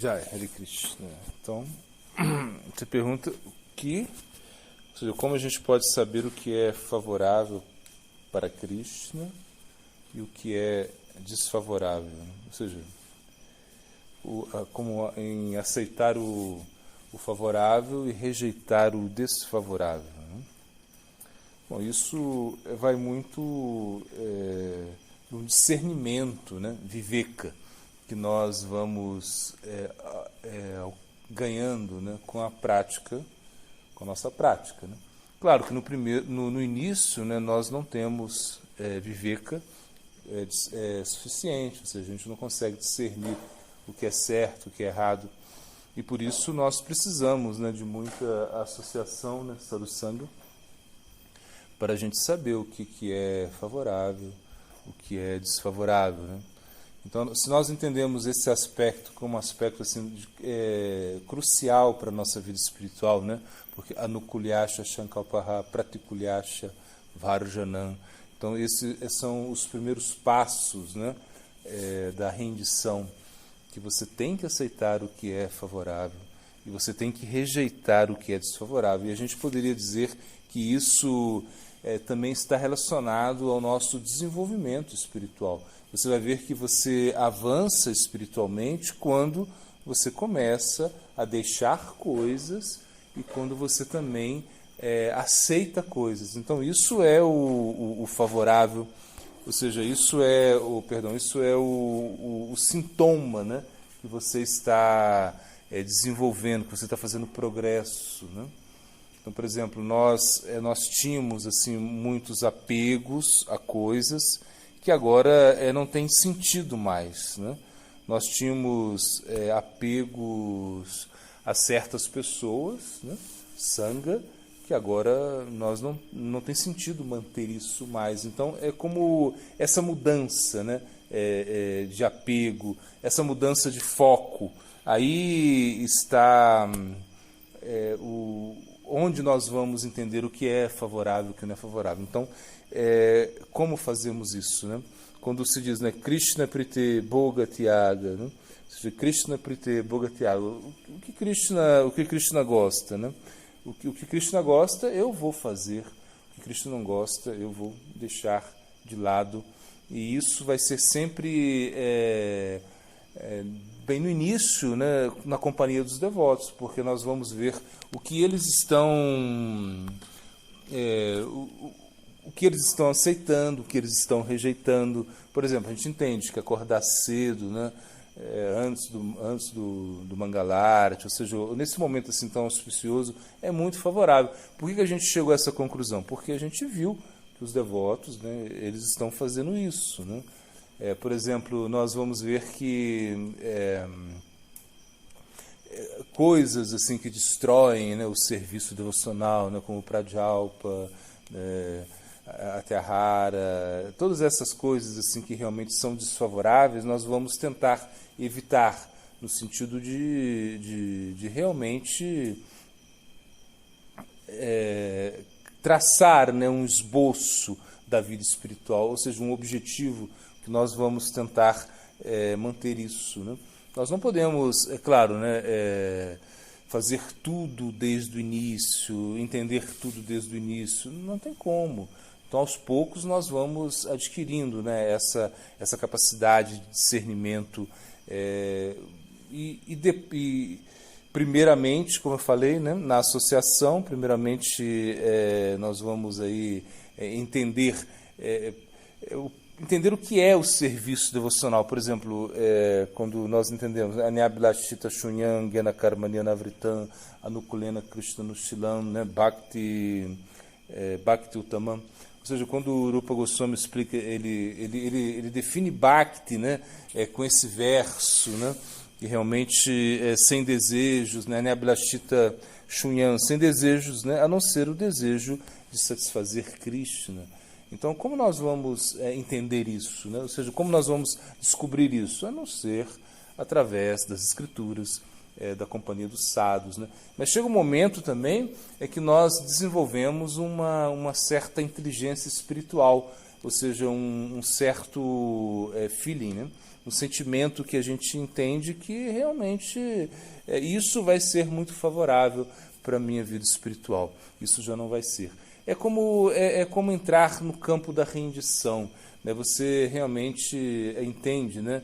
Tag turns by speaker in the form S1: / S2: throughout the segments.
S1: Jai, Hare Krishna. Então, você pergunta ou seja, como a gente pode saber o que é favorável para Krishna e o que é desfavorável, né? Ou seja, como em aceitar o favorável e rejeitar o desfavorável, né? Bom, isso vai muito no discernimento, né? Viveka, que nós vamos ganhando, né? Com a prática, com a nossa prática, né? Claro que no início, né, nós não temos viveka suficiente, ou seja, a gente não consegue discernir o que é certo, o que é errado, e por isso nós precisamos, né, de muita associação, né, sadhusanga, para a gente saber o que é favorável, o que é desfavorável, né? Então, se nós entendemos esse aspecto como um aspecto assim, crucial para a nossa vida espiritual, né? Porque anukulyasha shankalpaha pratikulyasha varjanam. Então, esses são os primeiros passos, né? Da rendição, que você tem que aceitar o que é favorável e você tem que rejeitar o que é desfavorável. E a gente poderia dizer que isso também está relacionado ao nosso desenvolvimento espiritual. Você vai ver que você avança espiritualmente quando você começa a deixar coisas e quando você também aceita coisas. Então, isso é o favorável, ou seja, isso é o sintoma, né, que você está desenvolvendo, que você está fazendo progresso, né? Então, por exemplo, nós tínhamos assim muitos apegos a coisas que agora não tem sentido mais, né? Nós tínhamos apegos a certas pessoas, né? Sangha, que agora nós não tem sentido manter isso mais. Então, é como essa mudança, né? De apego, essa mudança de foco. Aí está onde nós vamos entender o que é favorável e o que não é favorável. Então, como fazemos isso, né? Quando se diz, né, Krishna Prite Bhoga Tyaga, né? Ou seja, Krishna Prite Bhoga Tyaga, o que Krishna gosta, né? O que Krishna gosta, eu vou fazer. O que Krishna não gosta, eu vou deixar de lado. E isso vai ser sempre bem no início, né, na companhia dos devotos, porque nós vamos ver o que eles estão o que eles estão aceitando, o que eles estão rejeitando. Por exemplo, a gente entende que acordar cedo, né, antes do Mangalarati, ou seja, nesse momento assim tão auspicioso, é muito favorável. Por que a gente chegou a essa conclusão? Porque a gente viu que os devotos, né, eles estão fazendo isso, né? Por exemplo, nós vamos ver que coisas assim que destroem, né, o serviço devocional, né, como o Prajalpa, a Atyahara, todas essas coisas assim que realmente são desfavoráveis, nós vamos tentar evitar, no sentido de realmente traçar, né, um esboço da vida espiritual, ou seja, um objetivo que nós vamos tentar manter isso, né? Nós não podemos, é claro, né, fazer tudo desde o início, entender tudo desde o início, não tem como. Então, aos poucos, nós vamos adquirindo, né, essa capacidade de discernimento primeiramente, como eu falei, né, na associação, primeiramente nós vamos aí entender o que é o serviço devocional. Por exemplo, quando nós entendemos Anyabhilashita Shunyam Gena Karmanya Vritam Anukulena Krishna Nushilam, né, Bhakti Uttamam. Ou seja, quando o Rupa Goswami explica, ele define Bhakti, né, com esse verso, né, que realmente sem desejos, né, Anyabhilashita Shunyam, sem desejos, né, a não ser o desejo de satisfazer Krishna. Então, como nós vamos entender isso, né? Ou seja, como nós vamos descobrir isso? A não ser através das escrituras, da companhia dos sadhus, né? Mas chega um momento também que nós desenvolvemos uma certa inteligência espiritual, ou seja, um certo feeling, né? um sentimento que a gente entende que realmente isso vai ser muito favorável para a minha vida espiritual. Isso já não vai ser. É como entrar no campo da rendição, né? Você realmente entende, né?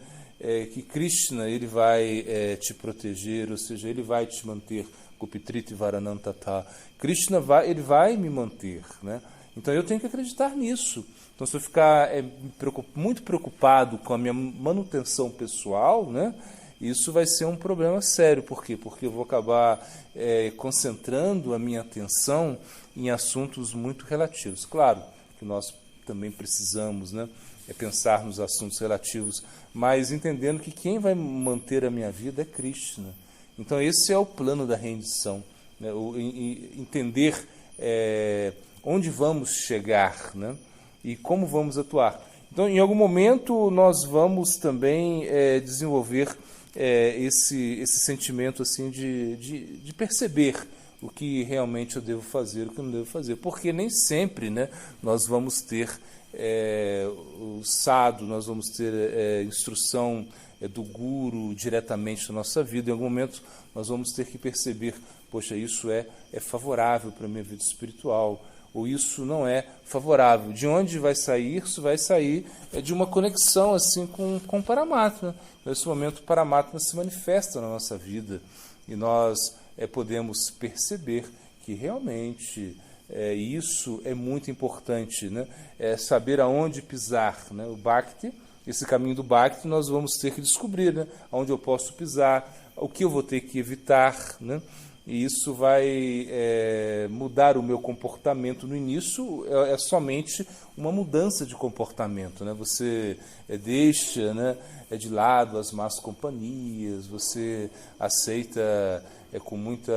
S1: Que Krishna ele vai te proteger, ou seja, ele vai te manter. Gopitriti Varanantata. Krishna ele vai me manter, né? Então eu tenho que acreditar nisso. Então se eu ficar muito preocupado com a minha manutenção pessoal, né? Isso vai ser um problema sério. Por quê? Porque eu vou acabar concentrando a minha atenção em assuntos muito relativos. Claro que nós também precisamos, né, pensar nos assuntos relativos, mas entendendo que quem vai manter a minha vida é Krishna. Então esse é o plano da rendição, né? Entender onde vamos chegar, né? E como vamos atuar. Então em algum momento nós vamos também desenvolver esse sentimento assim de perceber o que realmente eu devo fazer, o que eu não devo fazer, porque nem sempre, né, nós vamos ter o sadhu, nós vamos ter instrução do guru diretamente na nossa vida. Em algum momento nós vamos ter que perceber, poxa, isso é favorável para a minha vida espiritual, ou isso não é favorável. De onde vai sair? Isso vai sair de uma conexão assim com o Paramatma. Nesse momento o Paramatma se manifesta na nossa vida e nós podemos perceber que realmente isso é muito importante, né? Saber aonde pisar, né? O Bhakti, esse caminho do Bhakti, nós vamos ter que descobrir, né? Onde eu posso pisar, o que eu vou ter que evitar, né? E isso vai mudar o meu comportamento. No início é somente uma mudança de comportamento, né? Você deixa, né, de lado as más companhias, você aceita com muito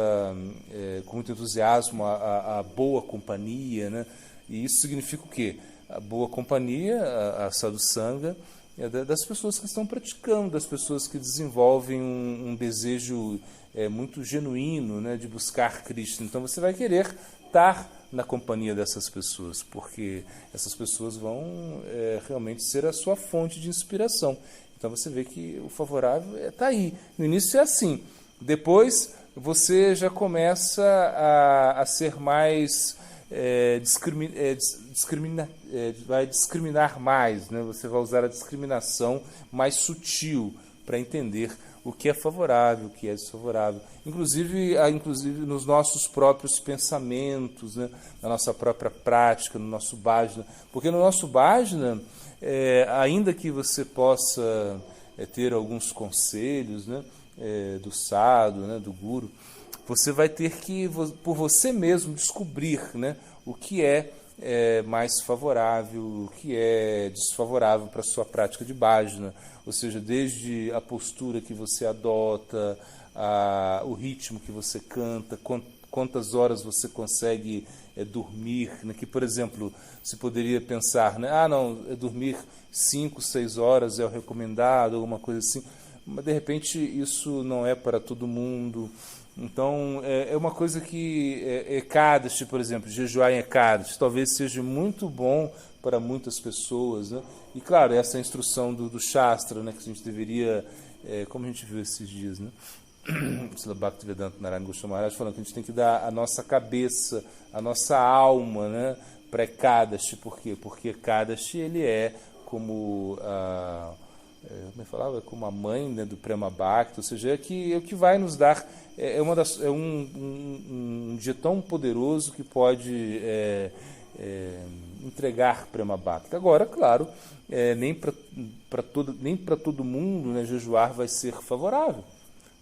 S1: entusiasmo a boa companhia, né? E isso significa o quê? A boa companhia, a sadhusanga, das pessoas que estão praticando, das pessoas que desenvolvem um desejo muito genuíno, né, de buscar Krishna. Então você vai querer estar na companhia dessas pessoas, porque essas pessoas vão realmente ser a sua fonte de inspiração. Então você vê que o favorável está aí. No início é assim, depois você já começa a ser mais vai discriminar mais, né? Você vai usar a discriminação mais sutil para entender o que é favorável, o que é desfavorável, inclusive nos nossos próprios pensamentos, né? Na nossa própria prática, no nosso bhajna, porque no nosso bhajna, ainda que você possa ter alguns conselhos, né, do sadhu, né, do guru, você vai ter que, por você mesmo, descobrir, né, o que é mais favorável, o que é desfavorável para a sua prática de bhajana, ou seja, desde a postura que você adota, o ritmo que você canta, quantas horas você consegue dormir, né? Que, por exemplo, se poderia pensar, né? Dormir 5, 6 horas é o recomendado, alguma coisa assim, mas de repente isso não é para todo mundo. Então, é uma coisa que Ekadashi, por exemplo, jejuar em Ekadashi, talvez seja muito bom para muitas pessoas, né? E, claro, essa é a instrução do Shastra, né, que a gente deveria, como a gente viu esses dias, né? O Bhaktivedanta Narayana Goswami Maharaj falando que a gente tem que dar a nossa cabeça, a nossa alma, né, para Ekadashi. Por quê? Porque Ekadashi, ele é como como eu falava, como a mãe, né, do Prema Bhakti, ou seja, é o que vai nos dar, um dia tão poderoso que pode entregar Prema Bhakti. Agora, claro, nem para todo mundo, né, jejuar vai ser favorável.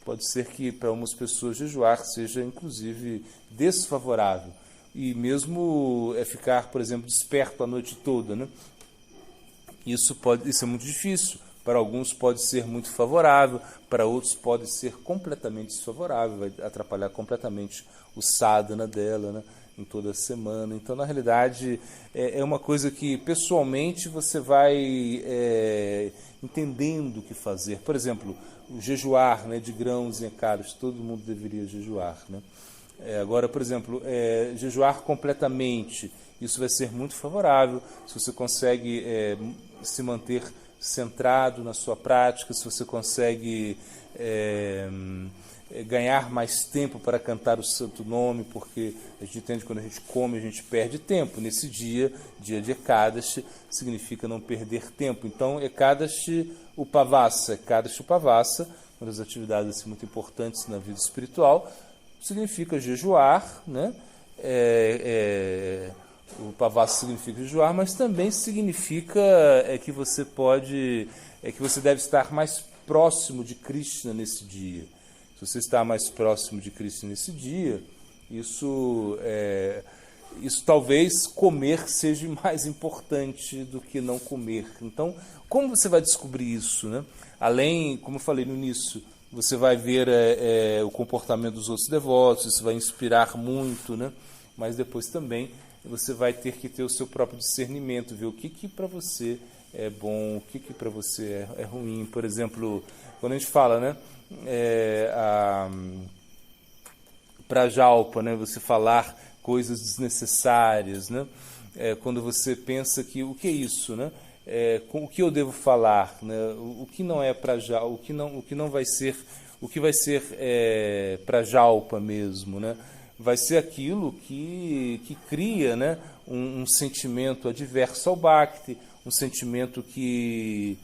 S1: Pode ser que para algumas pessoas jejuar seja, inclusive, desfavorável. E mesmo ficar, por exemplo, desperto a noite toda, né? Isso é muito difícil. Para alguns pode ser muito favorável, para outros pode ser completamente desfavorável, vai atrapalhar completamente o sadhana dela, né, em toda a semana. Então, na realidade, é uma coisa que pessoalmente você vai entendendo o que fazer. Por exemplo, o jejuar, né, de grãos e Ekadashi, todo mundo deveria jejuar, né? Agora, por exemplo, jejuar completamente, isso vai ser muito favorável se você consegue se manter centrado na sua prática, se você consegue ganhar mais tempo para cantar o santo nome, porque a gente entende que quando a gente come, a gente perde tempo. Nesse dia de Ekadashi, significa não perder tempo. Então, Ekadashi Upavasa, uma das atividades assim, muito importantes na vida espiritual, significa jejuar, né? O Upavasa significa jejuar, mas também significa que você que você deve estar mais próximo de Krishna nesse dia. Se você está mais próximo de Krishna nesse dia, isso talvez comer seja mais importante do que não comer. Então, como você vai descobrir isso, né? Além, como eu falei no início, você vai ver o comportamento dos outros devotos, isso vai inspirar muito, né? Mas depois também você vai ter que ter o seu próprio discernimento, ver o que para você é bom, o que para você é ruim. Por exemplo, quando a gente fala, né? Prajalpa, né? Você falar coisas desnecessárias, né? Quando você pensa que o que é isso, né? O que eu devo falar, né? O que não é prajalpa, o que não vai ser, o que vai ser prajalpa mesmo, né? Vai ser aquilo que cria, né? Um sentimento adverso ao Bhakti, um sentimento que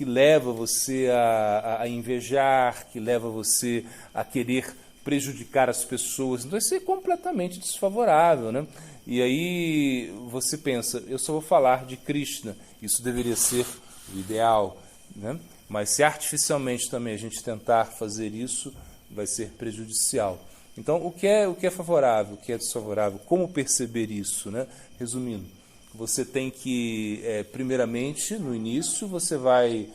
S1: leva você a invejar, que leva você a querer prejudicar as pessoas. Então, isso é completamente desfavorável, né? E aí você pensa, eu só vou falar de Krishna, isso deveria ser o ideal, né? Mas se artificialmente também a gente tentar fazer isso, vai ser prejudicial. Então, o que é favorável, o que é desfavorável, como perceber isso, né? Resumindo, você tem que, primeiramente, no início, você vai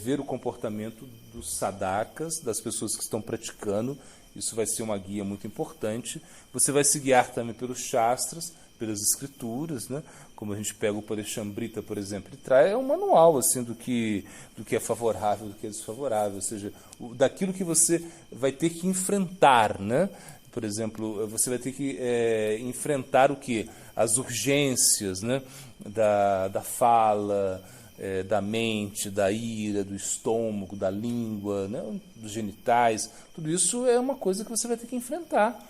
S1: ver o comportamento dos sadakas, das pessoas que estão praticando. Isso vai ser uma guia muito importante. Você vai se guiar também pelos shastras, pelas escrituras, né? Como a gente pega o Parishambrita, por exemplo, ele traz um manual assim, do que é favorável, do que é desfavorável, ou seja, daquilo que você vai ter que enfrentar, né? Por exemplo, você vai ter que enfrentar o quê? As urgências, né? da fala, da mente, da ira, do estômago, da língua, né? Dos genitais. Tudo isso é uma coisa que você vai ter que enfrentar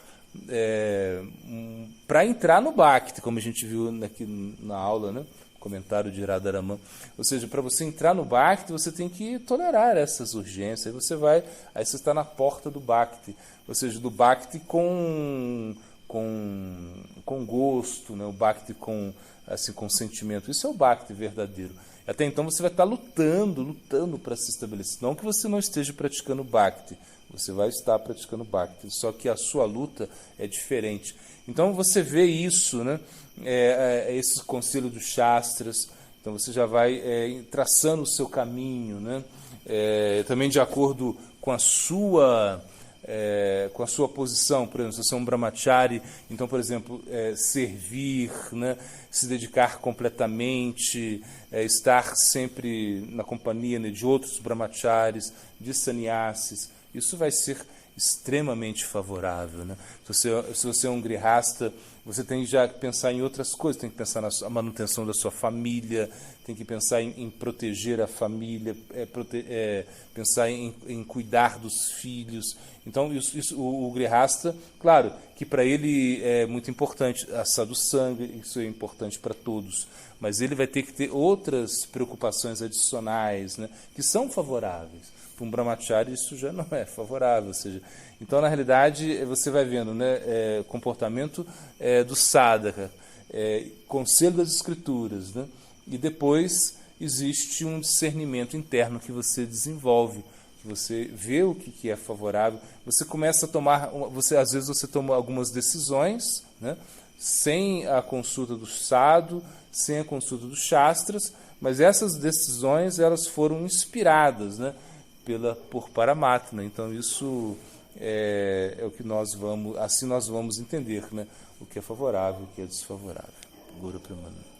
S1: para entrar no Bhakti, como a gente viu aqui na aula, né? Comentário de Radharaman. Ou seja, para você entrar no Bhakti, você tem que tolerar essas urgências. Aí você está na porta do Bhakti, ou seja, do Bhakti com gosto, né? O Bhakti com sentimento. Isso é o Bhakti verdadeiro. Até então você vai estar lutando para se estabelecer. Não que você não esteja praticando Bhakti, você vai estar praticando Bhakti, só que a sua luta é diferente. Então você vê isso, né? Esse conselho dos Shastras, então você já vai traçando o seu caminho, né? Também de acordo com a sua posição. Por exemplo, se você é um brahmachari, então, por exemplo, servir, né? Se dedicar completamente, estar sempre na companhia, né, de outros brahmacharis, de sannyasis, isso vai ser extremamente favorável, né? Se você é um grihasta, você tem já que pensar em outras coisas, tem que pensar na manutenção da sua família, tem que pensar em proteger a família, pensar em cuidar dos filhos. Então, o grihasta, claro, que para ele é muito importante a sadhusanga, isso é importante para todos, mas ele vai ter que ter outras preocupações adicionais, né, que são favoráveis. Para um brahmachari isso já não é favorável, ou seja, então na realidade você vai vendo, né, comportamento do sadhaka, conselho das escrituras, né, e depois existe um discernimento interno que você desenvolve, que você vê o que é favorável, você começa a tomar, às vezes você toma algumas decisões, né, sem a consulta do sadhu, sem a consulta dos shastras, mas essas decisões elas foram inspiradas, né, por Paramatma. Então isso é o que nós vamos entender, né, o que é favorável, o que é desfavorável. Guru Premananda.